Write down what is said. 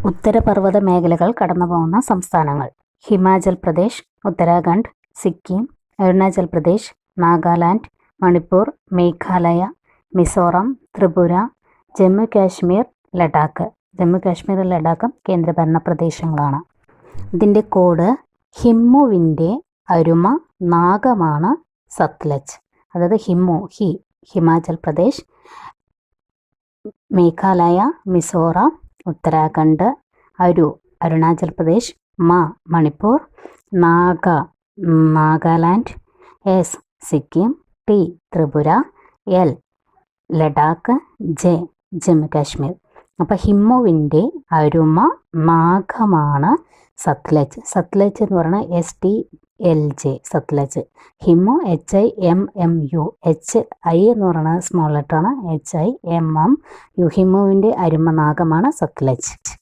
ഉത്തരപർവ്വത മേഖലകൾ കടന്നുപോകുന്ന സംസ്ഥാനങ്ങൾ: ഹിമാചൽ പ്രദേശ്, ഉത്തരാഖണ്ഡ്, സിക്കിം, അരുണാചൽ പ്രദേശ്, നാഗാലാൻഡ്, മണിപ്പൂർ, മേഘാലയ, മിസോറാം, ത്രിപുര, ജമ്മു കാശ്മീർ, ലഡാക്ക്. ജമ്മു കാശ്മീർ, ലഡാക്ക് കേന്ദ്രഭരണ പ്രദേശങ്ങളാണ്. ഇതിൻ്റെ കോഡ് ഹിമ്മുവിൻ്റെ അരുമ നാഗമാണ് സത്ലജ്. അതായത് ഹിമാചൽ പ്രദേശ്, മേഘാലയ, മിസോറാം, ഉത്തരാഖണ്ഡ്, അരുണാചൽ പ്രദേശ്, മണിപ്പൂർ, നാഗാലാൻഡ്, സിക്കിം, ത്രിപുര, ലഡാക്ക്, ജമ്മു കാശ്മീർ. അപ്പോൾ ഹിമ്മുവിൻ്റെ അരുമ നാഗമാണ് സത്ലജ്. സത്ലജ് എന്ന് പറയുന്നത് STLJ, സത്ലജ്. ഹിമ്മു HIMMU, HI എന്ന് പറയുന്നത് സ്മോൾ ലെറ്ററാണ്, HIMMU. ഹിമ്മുവിൻ്റെ അരുമ നാഗമാണ് സത്ലജ്.